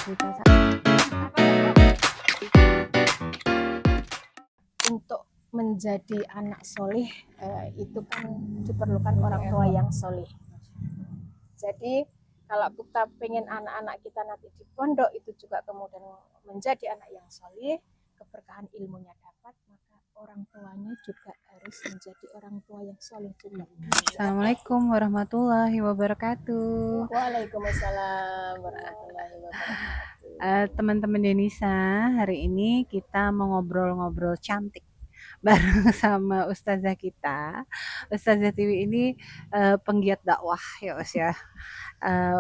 cerita untuk menjadi anak soleh itu kan diperlukan orang tua yang soleh. Jadi kalau kita pengen anak-anak kita nanti di pondok itu juga kemudian menjadi anak yang soleh, keberkahan ilmunya dapat, maka orang tuanya juga harus menjadi orang tua yang soleh juga. Assalamualaikum warahmatullahi wabarakatuh. Waalaikumsalam warahmatullahi wabarakatuh. Teman-teman Denisa, hari ini kita mau ngobrol-ngobrol cantik bareng sama ustazah kita. Ustazah Tiwi ini penggiat dakwah ya Us ya.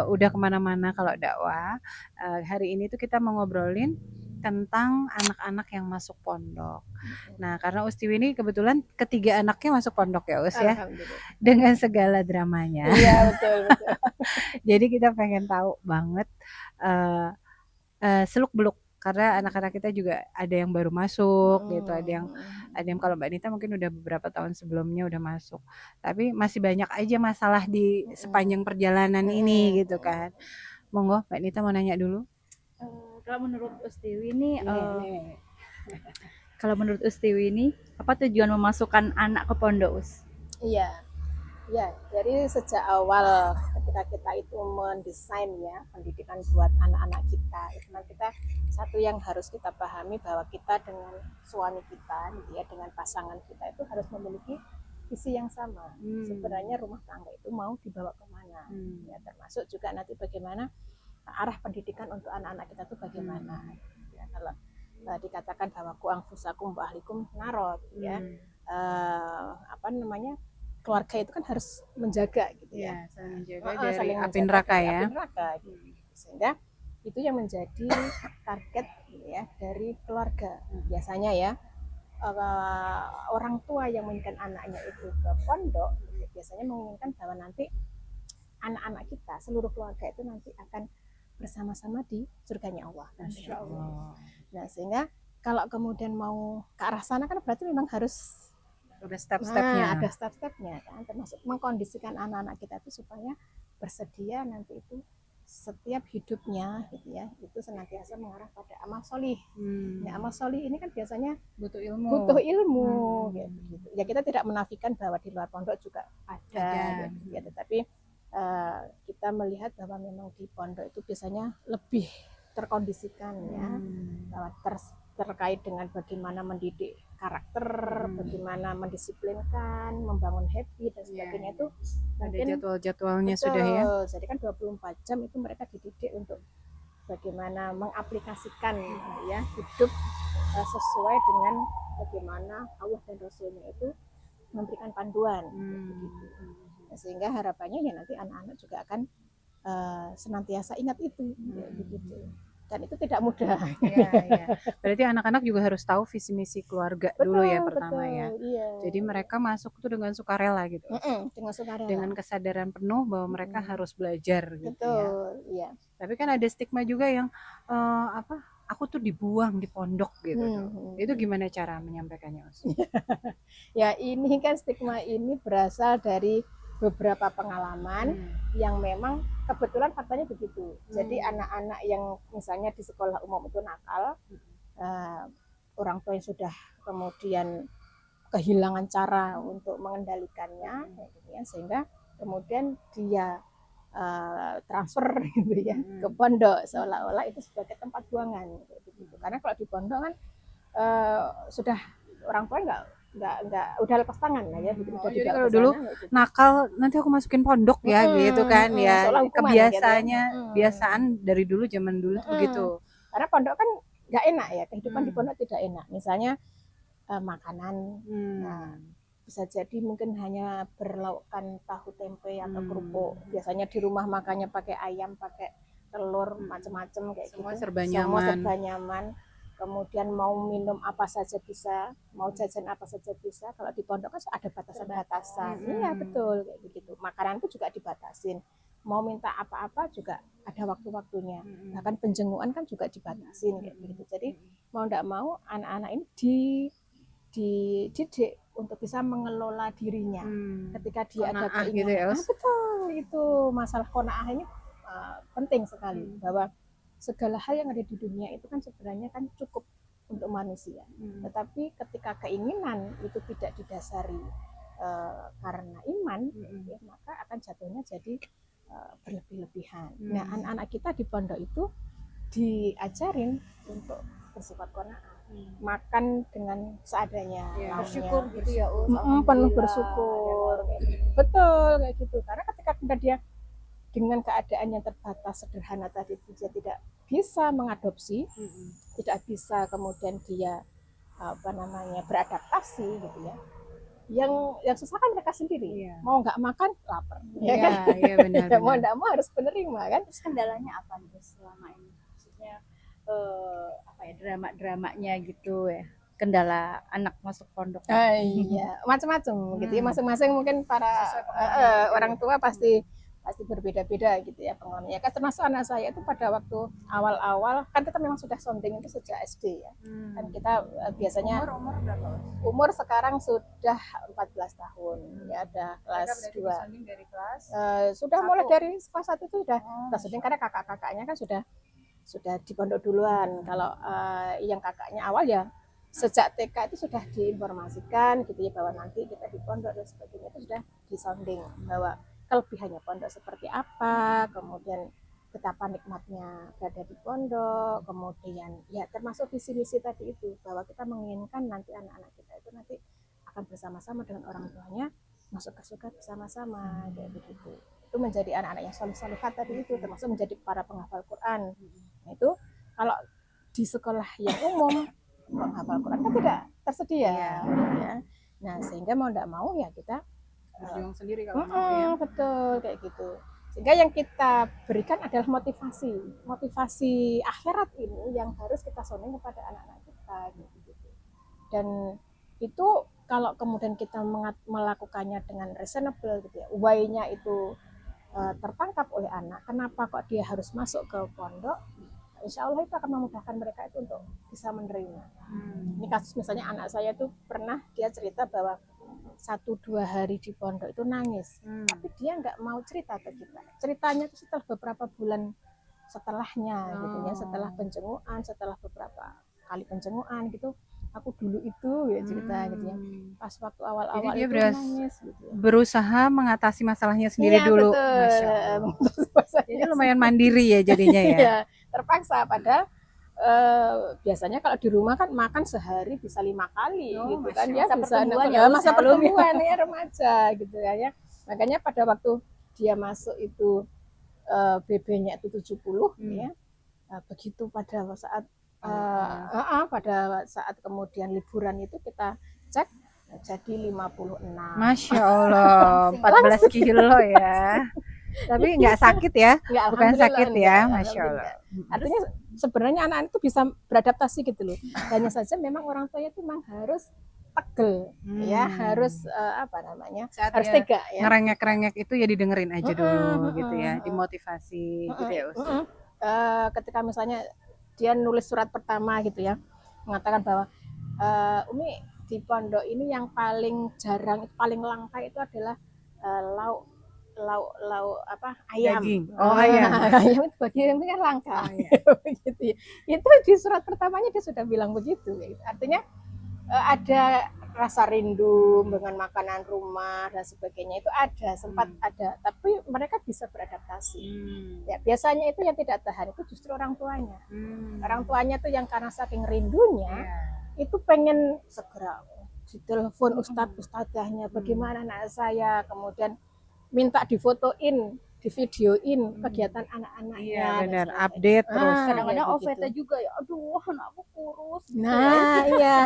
Udah kemana-mana kalau dakwah. Hari ini tuh kita mau ngobrolin tentang anak-anak yang masuk pondok. Nah, karena Ustiwi ini kebetulan ketiga anaknya masuk pondok ya Us ya, dengan segala dramanya. Iya betul. Jadi kita pengen tahu banget seluk-beluk, karena anak-anak kita juga ada yang baru masuk gitu, ada yang kalau Mbak Nita mungkin udah beberapa tahun sebelumnya udah masuk, tapi masih banyak aja masalah di sepanjang perjalanan ini gitu kan. Monggo Mbak Nita mau nanya dulu. Kalau menurut Ustiwi ini apa tujuan memasukkan anak ke pondok, Us? Iya, ya. Jadi sejak awal ketika kita itu mendesain ya pendidikan buat anak-anak kita, itu kan kita satu yang harus kita pahami bahwa kita dengan suami kita, gitu ya, dengan pasangan kita itu harus memiliki visi yang sama. Sebenarnya rumah tangga itu mau dibawa kemana, ya, termasuk juga nanti bagaimana arah pendidikan untuk anak-anak kita itu bagaimana. Ya, kalau dikatakan bahwa ku anfusakum wa ahlikum naro, gitu ya. Keluarga itu kan harus menjaga gitu ya, saling menjaga dari api neraka ya. Api neraka, gitu. Sehingga itu yang menjadi target ya dari keluarga. Biasanya ya orang tua yang menginginkan anaknya itu ke pondok biasanya menginginkan bahwa nanti anak-anak kita, seluruh keluarga itu nanti akan bersama-sama di surganya Allah. Masya Allah. Nah, sehingga kalau kemudian mau ke arah sana kan berarti memang harus ada step-stepnya. Ada step-stepnya kan, termasuk mengkondisikan anak-anak kita itu supaya bersedia nanti itu setiap hidupnya gitu ya, itu senantiasa mengarah pada amal solih. Nah, amal solih ini kan biasanya butuh ilmu. Gitu. Ya kita tidak menafikan bahwa di luar pondok juga ada. Gitu, ya, tetapi kita melihat bahwa memang di pondok itu biasanya lebih terkondisikan ya, bahwa terkait dengan bagaimana mendidik karakter, bagaimana mendisiplinkan, membangun habit dan sebagainya itu ada jadwal-jadwalnya sudah ya. Jadi kan 24 jam itu mereka dididik untuk bagaimana mengaplikasikan ya hidup sesuai dengan bagaimana Allah dan Rasulnya itu memberikan panduan. Sehingga harapannya ya nanti anak-anak juga akan senantiasa ingat itu begitu. Dan itu tidak mudah. Iya. Berarti anak-anak juga harus tahu visi misi keluarga dulu ya pertama ya. Iya. Jadi mereka masuk itu dengan sukarela gitu. Dengan sukarela. Dengan kesadaran penuh bahwa mereka harus belajar gitu. Betul, ya. Iya. Tapi kan ada stigma juga yang aku tuh dibuang di pondok gitu. Itu gimana cara menyampaikannya, Us? Ya ini kan stigma ini berasal dari beberapa pengalaman yang memang kebetulan faktanya begitu. Jadi anak-anak yang misalnya di sekolah umum itu nakal, orang tua yang sudah kemudian kehilangan cara untuk mengendalikannya, gitu ya, sehingga kemudian dia transfer gitu ya ke pondok seolah-olah itu sebagai tempat buangan gitu. Karena kalau di pondok kan sudah orang tua nggak udah lepas tangan lah ya. Jadi kalau dulu nakal nanti aku masukin pondok ya gitu kan ya, kebiasaan dari dulu zaman dulu begitu. Karena pondok kan nggak enak ya, kehidupan di pondok tidak enak. Misalnya makanan, bisa jadi mungkin hanya berlaukkan tahu tempe atau kerupuk. Biasanya di rumah makannya pakai ayam, pakai telur, macam-macam kayak semua gitu. Serba nyaman. Kemudian mau minum apa saja bisa, mau jajan apa saja bisa. Kalau di pondok kan ada batasan-batasan. Iya betul kayak begitu. Makanan itu juga dibatasin. Mau minta apa-apa juga ada waktu-waktunya. Bahkan penjengukan kan juga dibatasin kayak begitu. Jadi mau tidak mau anak-anak ini dididik untuk bisa mengelola dirinya. Ketika dia ada keinginan, gitu ya, betul itu masalah qanaah ini penting sekali, bahwa segala hal yang ada di dunia itu kan sebenarnya kan cukup untuk manusia. Tetapi ketika keinginan itu tidak didasari karena iman, ya, maka akan jatuhnya jadi berlebih-lebihan. Nah, anak-anak kita di pondok itu diajarin untuk bersifat qanaah, makan dengan seadanya, Ya, Bersyukur gitu ya, penuh alhamdulillah. bersyukur, kayak gitu. Betul kayak gitu. Karena ketika dia dengan keadaan yang terbatas sederhana tadi dia tidak bisa mengadopsi, tidak bisa kemudian dia beradaptasi gitu ya. Yang susah kan mereka sendiri. Iya. Mau nggak makan lapar, Iya, ya kan? iya benar. Ya, mau nggak mau harus menerima kan. Terus kendalanya apa nih selama ini? Maksudnya apa ya, drama-dramanya gitu ya. Kendala anak masuk pondok. Iya, macam-macam gitu ya. Masing-masing mungkin para orang tua pasti berbeda-beda gitu ya pengalamannya. Kan termasuk anak saya itu pada waktu awal-awal kan kita memang sudah sounding itu sejak SD ya. Kan kita biasanya Umur berapa? umur sekarang sudah 14 tahun ya, ada kelas 2. Dari kelas Sudah mulai Satu. dari kelas 1 itu sudah kita sounding karena kakak-kakaknya kan sudah di pondok duluan. Kalau yang kakaknya awal ya sejak TK itu sudah diinformasikan gitu ya bahwa nanti kita di pondok dan sebagainya, itu sudah disounding bahwa kelebihannya pondok seperti apa, kemudian betapa nikmatnya berada di pondok, kemudian ya termasuk visi misi tadi itu bahwa kita menginginkan nanti anak-anak kita itu nanti akan bersama-sama dengan orang tuanya masuk ke surga bersama-sama kayak begitu. Itu menjadi anak-anak yang soleh-solehat tadi itu, termasuk menjadi para penghafal Quran. Nah, itu kalau di sekolah yang umum penghafal Quran kan tidak tersedia ya. Nah, sehingga mau tidak mau ya kita berjuang sendiri kalau mau ya. betul kayak gitu. Sehingga yang kita berikan adalah motivasi akhirat ini yang harus kita sounding kepada anak-anak kita gitu. Dan itu kalau kemudian kita melakukannya dengan reasonable gitu ya, why-nya itu tertangkap oleh anak, kenapa kok dia harus masuk ke pondok, insya Allah itu akan memudahkan mereka itu untuk bisa menerima. Ini kasus misalnya anak saya itu pernah dia cerita bahwa 1-2 hari di pondok itu nangis, tapi dia nggak mau cerita ke kita. Ceritanya itu setelah beberapa bulan setelahnya gitu ya, setelah penjengukan, setelah beberapa kali penjengukan gitu, aku dulu itu ya cerita gitu ya, pas waktu awal-awal Jadi dia itu nangis gitu ya. berusaha mengatasi masalahnya sendiri Iya, dulu. betul. Masya Allah. Jadi Jadi lumayan mandiri ya jadinya ya. ya terpaksa, padahal biasanya kalau di rumah kan makan sehari bisa 5 kali gitu kan ya, Masa bisa pertumbuhan ya, ya, masa belum pertumbuhan ya remaja gitu ya. Makanya pada waktu dia masuk itu BB-nya itu 70 ya. Begitu pada saat pada saat kemudian liburan itu kita cek jadi 56. Masya Allah, 14 kilo ya. Tapi nggak sakit ya? Enggak, Bukan sakit ya, enggak, Masya Allah. Artinya sebenarnya anak-anak itu bisa beradaptasi gitu loh. Hanya saja memang orang tuanya itu memang harus pegel ya, harus harus tega ya. Ngerengek-rengek itu ya didengerin aja dulu gitu ya, dimotivasi gitu ya Ustaz. Ketika misalnya dia nulis surat pertama gitu ya, mengatakan bahwa Umi di pondok ini yang paling jarang, paling langka itu adalah lauk ayam. Daging. Oh, ayam. Ayam itu bagi Umi kan langka. Begitu ya. Itu di surat pertamanya dia sudah bilang begitu. Artinya ada rasa rindu dengan makanan rumah dan sebagainya, itu ada, sempat ada, tapi mereka bisa beradaptasi. Ya, biasanya itu yang tidak tahan itu justru orang tuanya. Orang tuanya tuh yang karena saking rindunya itu pengen segera ditelepon ustadzahnya, bagaimana anak saya, kemudian minta difotoin, divideoin kegiatan anak-anaknya. Iya benar, update terus. Kadang-kadang kayak OVT begitu. juga ya, aduh anakku kurus. Nah, iya,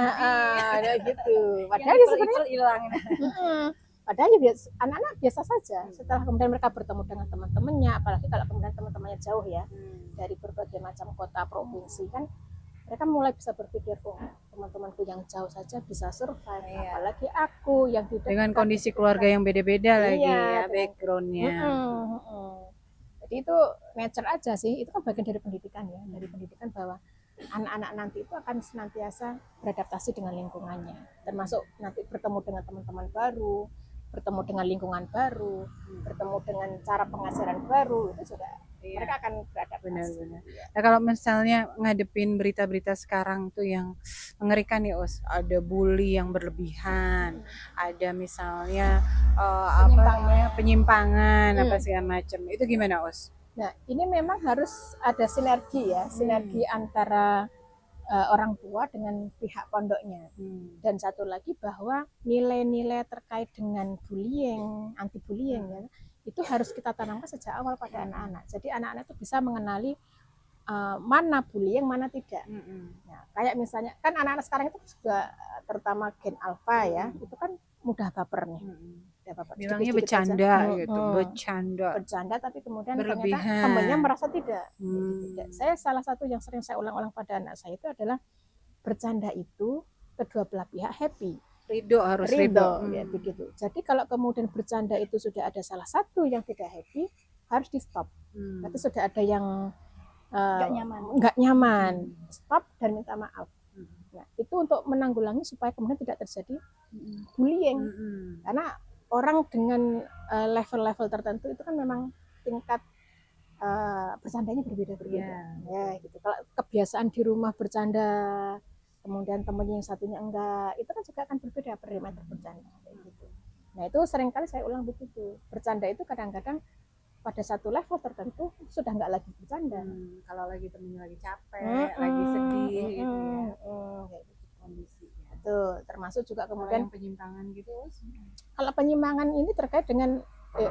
kayak gitu. Padahal ya sebenarnya hilang. padahal ya anak-anak biasa saja. Setelah kemudian mereka bertemu dengan teman-temannya, apalagi kalau kemudian teman-temannya jauh ya, dari berbagai macam kota provinsi kan, mereka mulai bisa berpikir, oh teman-temanku yang jauh saja bisa survive, apalagi aku yang tidak Dengan kondisi keluarga yang beda-beda lagi ya, Iya, backgroundnya. Jadi itu nature aja sih, itu kan bagian dari pendidikan ya, dari pendidikan bahwa anak-anak nanti itu akan senantiasa beradaptasi dengan lingkungannya, termasuk nanti bertemu dengan teman-teman baru, bertemu dengan lingkungan baru, bertemu dengan cara pengajaran baru, itu juga mereka akan beradaptasi. Benar-benar. Nah, kalau misalnya ngadepin berita-berita sekarang tuh yang mengerikan ya, Us. Ada bully yang berlebihan, ada misalnya apa namanya penyimpangan apa segala macam. Itu gimana, Us? Nah, ini memang harus ada sinergi ya, sinergi antara orang tua dengan pihak pondoknya. Dan satu lagi bahwa nilai-nilai terkait dengan bullying, anti bullying ya, itu harus kita tanamkan sejak awal pada anak-anak. Jadi anak-anak itu bisa mengenali mana bullying, mana tidak. Nah, kayak misalnya kan anak-anak sekarang itu juga terutama gen alpha ya, itu kan mudah baper nih. Bilangnya bercanda gitu, bercanda tapi kemudian berlebihan. Ternyata temannya merasa tidak. Tidak. Saya salah satu yang sering saya ulang-ulang pada anak saya itu adalah bercanda itu kedua belah pihak happy. Harus ridho. Ya, begitu. Jadi kalau kemudian bercanda itu sudah ada salah satu yang tidak happy, harus di stop. Berarti sudah ada yang nggak nyaman, stop dan minta maaf. Nah, itu untuk menanggulangi supaya kemudian tidak terjadi bullying. Karena orang dengan level-level tertentu itu kan memang tingkat bercandanya berbeda-beda. Ya, gitu. Kalau kebiasaan di rumah bercanda, kemudian temannya yang satunya enggak, itu kan juga akan berbeda perimeter bercanda. Gitu. Nah, itu seringkali saya ulang begitu. Bercanda itu kadang-kadang pada satu level tertentu sudah enggak lagi bercanda. Kalau lagi temennya lagi capek, lagi sedih gitu ya. Kondisinya. Betul, termasuk juga kemudian penyimpangan gitu. Kalau penyimpangan ini terkait dengan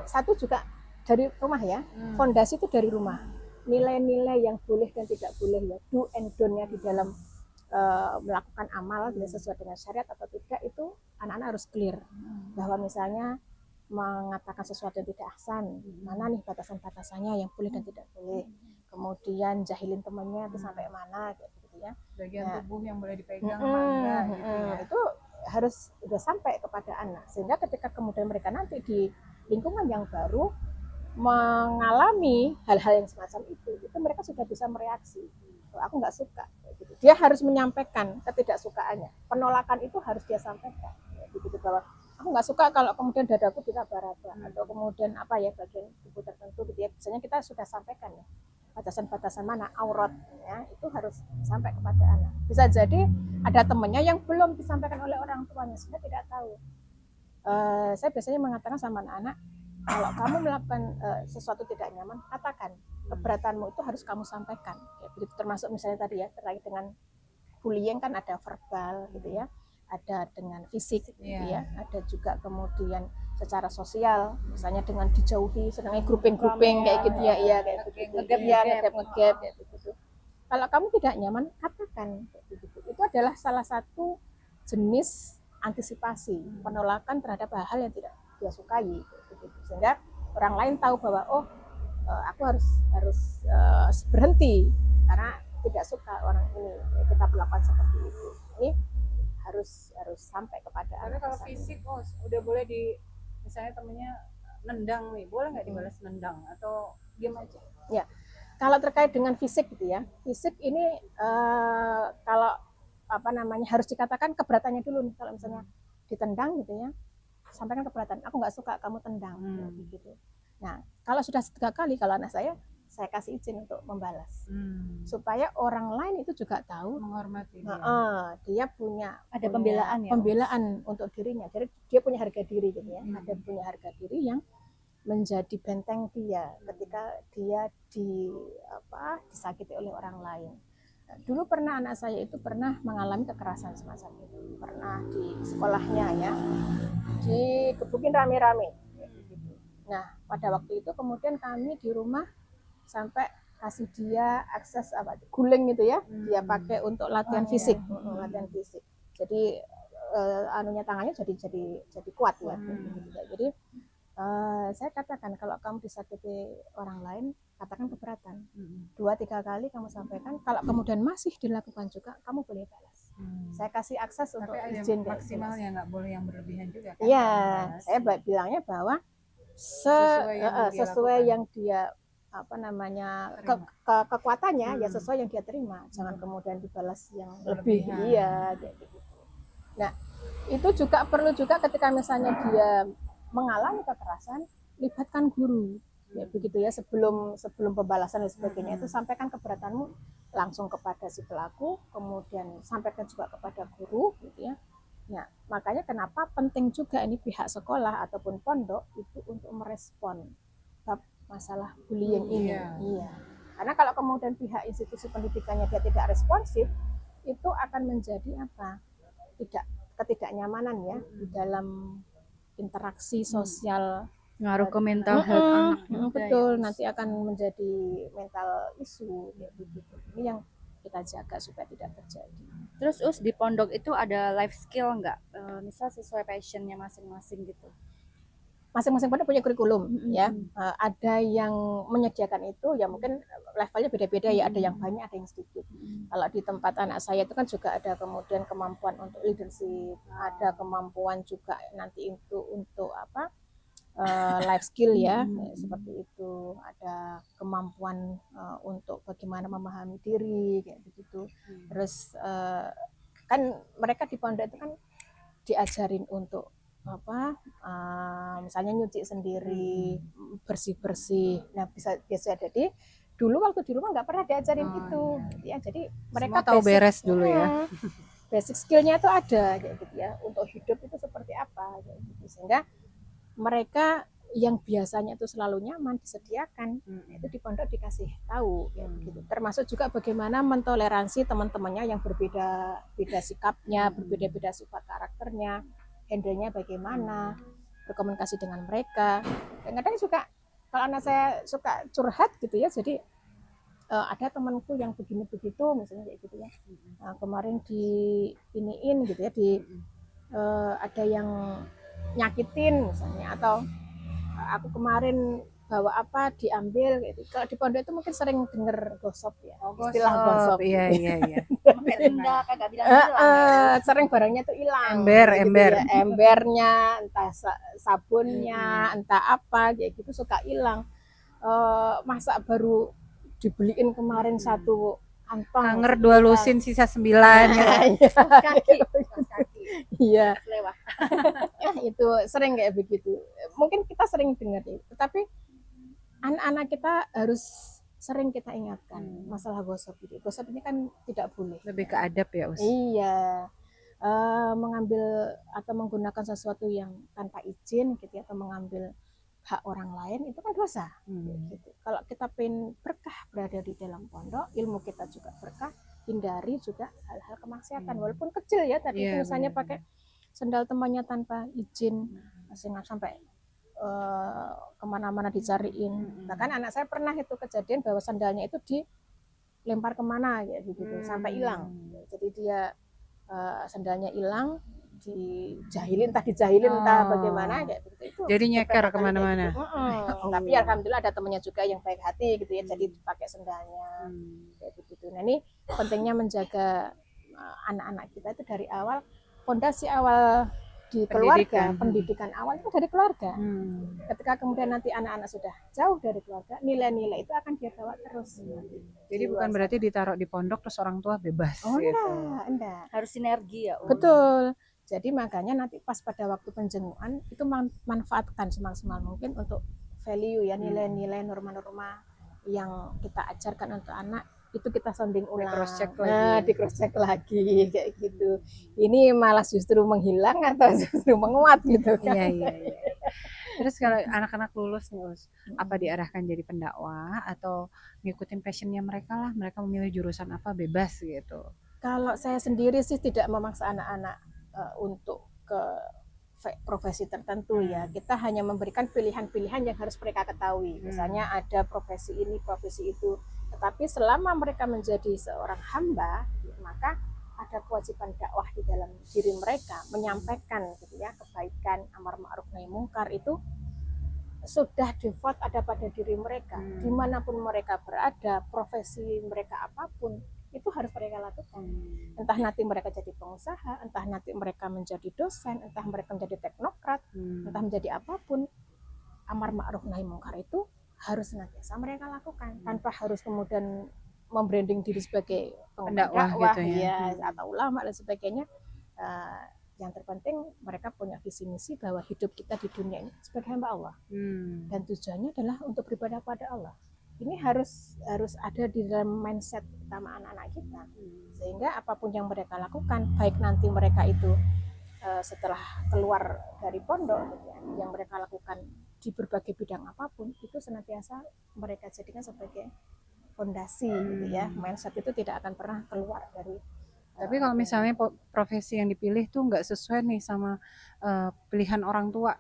satu juga dari rumah ya. Fondasi itu dari rumah. Nilai-nilai yang boleh dan tidak boleh ya, do and don't-nya di dalam melakukan amal tidak sesuai dengan syariat atau tidak, itu anak-anak harus clear. Bahwa misalnya mengatakan sesuatu yang tidak ahsan, mana nih batasan-batasannya yang boleh dan tidak boleh. Kemudian jahilin temannya itu sampai mana gitu ya. Bagian tubuh yang boleh dipegang enggak gitu ya. Itu harus sudah sampai kepada anak, sehingga ketika kemudian mereka nanti di lingkungan yang baru mengalami hal-hal yang semacam itu mereka sudah bisa mereaksi. Aku nggak suka gitu. Dia harus menyampaikan ketidaksukaannya. Penolakan itu harus dia sampaikan begitu, bahwa aku nggak suka kalau kemudian dadaku diraba-raba atau kemudian apa ya bagian tubuh tertentu gitu ya. Biasanya kita sudah sampaikan ya, batasan-batasan mana aurat ya, itu harus sampai kepada anak. Bisa jadi ada temannya yang belum disampaikan oleh orang tuanya sehingga tidak tahu. Saya biasanya mengatakan sama anak-anak, kalau kamu melakukan sesuatu tidak nyaman, katakan. Keberatanmu itu harus kamu sampaikan. Ya, begitu, termasuk misalnya tadi ya terkait dengan bullying kan ada verbal gitu ya, ada dengan fisik gitu ya, ada juga kemudian secara sosial, misalnya dengan dijauhi, sedangkan grouping kayak gitu ya, iya kayak begitu, ngegap kayak begitu. Kalau kamu tidak nyaman, katakan kayak begitu. Itu adalah salah satu jenis antisipasi penolakan terhadap hal-hal yang tidak dia sukai, gitu. Sehingga orang lain tahu bahwa aku harus berhenti karena tidak suka orang ini kita melakukan seperti itu. Ini harus sampai kepada anak. Kalau fisik udah boleh misalnya temennya nendang nih, boleh nggak dibalas nendang atau diam aja? Ya, kalau terkait dengan fisik gitu ya, fisik ini kalau harus dikatakan keberatannya dulu nih. Kalau misalnya ditendang gitu ya, sampaikan keberatan, aku nggak suka kamu tendang gitu. Nah, kalau sudah 3 kali, kalau anak saya kasih izin untuk membalas, supaya orang lain itu juga tahu menghormati dia punya pembelaan untuk dirinya. Jadi dia punya harga diri gitu ya, ada punya harga diri yang menjadi benteng dia ketika dia disakiti oleh orang lain. Dulu pernah anak saya itu pernah mengalami kekerasan semacam itu, pernah di sekolahnya ya, dikebukin rame-rame. Nah, pada waktu itu kemudian kami di rumah sampai kasih dia akses guling gitu ya, dia pakai untuk latihan fisik, latihan fisik. Jadi tangannya jadi kuat ya. Jadi saya katakan kalau kamu disakiti orang lain, katakan keberatan. 2-3 kali kamu sampaikan, kalau kemudian masih dilakukan juga, kamu boleh balas. Saya kasih akses untuk izin maksimalnya, nggak boleh yang berlebihan juga kan? Iya, saya bilangnya bahwa sesuai yang dia kekuatannya ya sesuai yang dia terima, jangan kemudian dibalas yang lebih. Iya kayak gitu. Nah, itu juga perlu juga ketika misalnya dia mengalami kekerasan, libatkan guru. Ya begitu ya, sebelum pembalasan dan sebagainya itu sampaikan keberatanmu langsung kepada si pelaku, kemudian sampaikan juga kepada guru gitu ya. Nah, makanya kenapa penting juga ini pihak sekolah ataupun pondok itu untuk merespon bab masalah bullying ini. Iya. Iya. Karena kalau kemudian pihak institusi pendidikannya dia tidak responsif, itu akan menjadi apa? Ketidaknyamanan ya di dalam interaksi sosial. Ngaruh ke mental health anak juga Betul, ya. nanti akan menjadi mental isu kayak begitu. Ini yang kita jaga supaya tidak terjadi. Terus di pondok itu ada life skill nggak? Misal sesuai passionnya masing-masing gitu. Masing-masing pondok punya kurikulum ya. Ada yang menyediakan itu ya mungkin levelnya beda-beda ya, ada yang banyak, ada yang sedikit. Kalau di tempat anak saya itu kan juga ada kemudian kemampuan untuk leadership, ada kemampuan juga nanti itu untuk apa? Life skill ya, seperti itu. Ada kemampuan untuk bagaimana memahami diri kayak begitu. Terus kan mereka di pondok itu kan diajarin untuk apa misalnya nyuci sendiri, bersih-bersih. Nah, biasa jadi dulu waktu di rumah nggak pernah diajarin itu ya. Jadi mereka Semua tahu beres dulu ya. basic skillnya itu ada kayak gitu ya, untuk hidup itu seperti apa kayak gitu. Sehingga mereka yang biasanya itu selalu nyaman disediakan, itu di pondok dikasih tahu kayak begitu. Termasuk juga bagaimana mentoleransi teman-temannya yang berbeda sikapnya, berbeda-beda sifat karakternya, handle-nya bagaimana, berkomunikasi dengan mereka. Kadang-kadang juga kalau anak saya suka curhat gitu ya, jadi ada temanku yang begini begitu misalnya kayak gitu ya. Kemarin di iniin gitu ya, ada yang nyakitin misalnya, atau aku kemarin bawa apa diambil gitu. Kalau di pondok itu mungkin sering dengar gosip ya, istilah gosip. Iya. Benda kagak bilang Sering barangnya tuh hilang. Ember. Ya. Embernya, entah sabunnya, entah apa kayak gitu suka hilang. Masa baru dibeliin kemarin satu kantong. Hanger 2 lusin sisa 9 ya. Kaki. Iya. Itu sering kayak begitu. Mungkin kita sering dengar itu, tapi anak-anak kita harus sering kita ingatkan masalah gosip itu. Gosip ini kan tidak boleh. Lebih ke adab ya, Us. Iya. Mengambil atau menggunakan sesuatu yang tanpa izin gitu ya, atau mengambil hak orang lain itu kan dosa. Gitu. Kalau kita pengen berkah berada di dalam pondok, ilmu kita juga berkah, hindari juga hal-hal kemaksiatan walaupun kecil ya. Tadi misalnya pakai sendal temannya tanpa izin, sehingga sampai kemana-mana dicariin. Bahkan anak saya pernah itu kejadian bahwa sandalnya itu dilempar kemana ya begitu sampai hilang. Jadi dia sandalnya hilang, dijahilin entah bagaimana kayak begitu. Itu jadi nyeker kemana-mana. Gitu. Tapi alhamdulillah ada temannya juga yang baik hati gitu ya, jadi dipakai sendalnya kayak begitu. Nah, ini pentingnya menjaga anak-anak kita itu dari awal. Fondasi awal di keluarga, pendidikan awal itu dari keluarga. Ketika kemudian nanti anak-anak sudah jauh dari keluarga, nilai-nilai itu akan dia bawa terus. Jadi bukan berarti ditaruh di pondok terus orang tua bebas. Enggak. Harus sinergi ya. Betul. Jadi makanya nanti pas pada waktu penjengukan itu manfaatkan semaksimal mungkin untuk value ya, nilai-nilai, norma-norma yang kita ajarkan untuk anak itu kita sounding ulang, di cross check lagi kayak gitu. Ini malah justru menghilang atau justru menguat gitu kan? Iya. Terus kalau anak-anak lulus nih, Us, apa diarahkan jadi pendakwah atau ngikutin passionnya mereka lah? Mereka memilih jurusan apa bebas gitu? Kalau saya sendiri sih tidak memaksa anak-anak untuk ke profesi tertentu ya. Kita hanya memberikan pilihan-pilihan yang harus mereka ketahui. Misalnya ada profesi ini, profesi itu. Tetapi selama mereka menjadi seorang hamba, maka ada kewajiban dakwah di dalam diri mereka, menyampaikan gitu ya, kebaikan, amar ma'ruf nahi mungkar itu sudah default ada pada diri mereka. Dimanapun mereka berada, profesi mereka apapun, itu harus mereka lakukan. Entah nanti mereka jadi pengusaha, entah nanti mereka menjadi dosen, entah mereka menjadi teknokrat, entah menjadi apapun, amar ma'ruf nahi mungkar itu harus senantiasa mereka lakukan, tanpa harus kemudian membranding diri sebagai pendakwah gitu ya, atau ulama dan sebagainya. Yang terpenting mereka punya visi misi bahwa hidup kita di dunia ini sebagai hamba Allah. Dan tujuannya adalah untuk beribadah pada Allah. Ini harus ada di dalam mindset utama anak-anak kita, sehingga apapun yang mereka lakukan, baik nanti mereka itu setelah keluar dari pondok gitu ya, yang mereka lakukan di berbagai bidang apapun, itu senantiasa mereka jadikan sebagai fondasi gitu ya. Mindset itu tidak akan pernah keluar dari. Tapi kalau misalnya profesi yang dipilih tuh nggak sesuai nih sama pilihan orang tua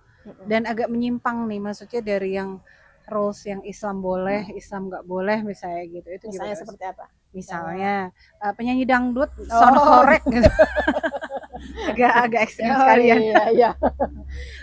dan agak menyimpang nih, maksudnya dari yang rules yang Islam boleh, Islam nggak boleh misalnya gitu, itu Misalnya gimana? seperti apa? Misalnya penyanyi dangdut sound horek gitu. agak ekstrim sekalian. Iya.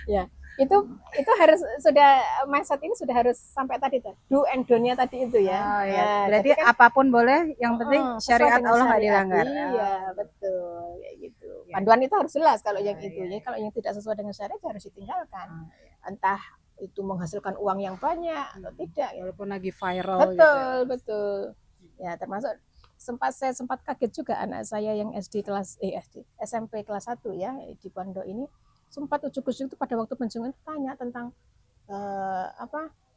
Ya, itu harus sudah mindset ini sudah harus sampai tadi tuh do and don't-nya tadi itu ya. Oh, ya. Nah, Berarti kan, apapun boleh, yang penting sesuai syariat dengan Allah nggak syariat. dilanggar. Iya, betul kayak gitu. Ya. Panduan itu harus jelas kalau yang Iya, itu. iya. Ya kalau yang tidak sesuai dengan syariat harus ditinggalkan. Entah itu menghasilkan uang yang banyak atau tidak. Walaupun lagi viral Betul. Ya, termasuk saya sempat kaget juga anak saya yang SMP kelas 1 ya di pondok ini, sempat ujuk-ujuk itu pada waktu pensiunan tanya tentang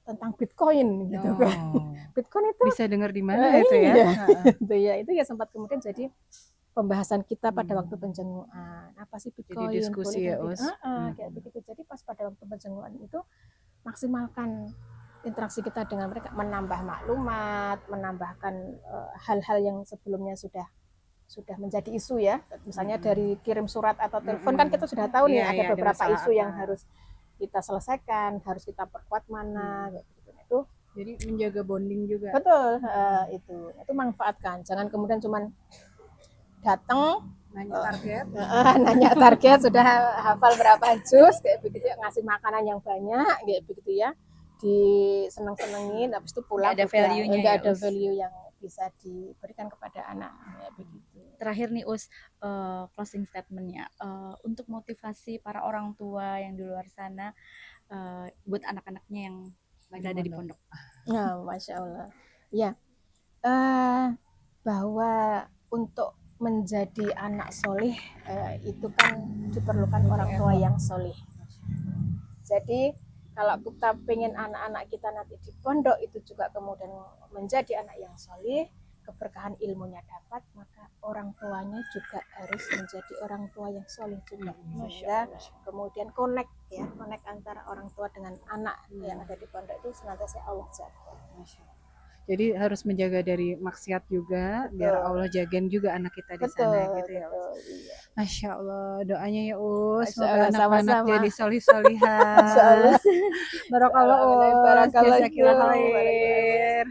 tentang Bitcoin gitu kan. Bitcoin itu bisa dengar di mana itu ya? Itu ya sempat kemudian jadi pembahasan kita pada waktu penjenguan. Apa sih Bitcoin? Jadi diskusi ya, Us. Kayak begitu. Jadi pas pada waktu penjenguan itu maksimalkan interaksi kita dengan mereka, menambah maklumat, menambahkan hal-hal yang sebelumnya sudah menjadi isu ya. Misalnya dari kirim surat atau telepon kan kita sudah tahu nih ada beberapa isu yang harus kita selesaikan, harus kita perkuat mana gitu. Itu jadi menjaga bonding juga. Betul, itu manfaatkan. Jangan kemudian cuman datang nanya target sudah hafal berapa juz kayak begitu, ngasih makanan yang banyak kayak begitu ya, diseneng-senengin, habis itu pulang nggak ada value-nya, nggak ya, ada Us. value yang bisa diberikan kepada anak kayak begitu. Terakhir nih Us, closing statement-nya untuk motivasi para orang tua yang di luar sana buat anak-anaknya yang berada di pondok. Nah, Masya Allah. Ya, bahwa untuk menjadi anak solih itu kan diperlukan orang tua yang solih. Jadi kalau kita pengen anak-anak kita nanti di pondok itu juga kemudian menjadi anak yang solih, keberkahan ilmunya dapat, maka orang tuanya juga harus menjadi orang tua yang solih juga. Sehingga kemudian connect antara orang tua dengan anak yang ada di pondok itu senantiasa Allah jaga. Jadi harus menjaga dari maksiat juga, biar Allah jagain juga anak kita di sana gitu ya. Iya. Masya Allah, doanya ya Us, Masya Allah, semoga anak-anak sama-sama. jadi solih-solihan. Barakallah Us, Barakallahu jazakallah khair.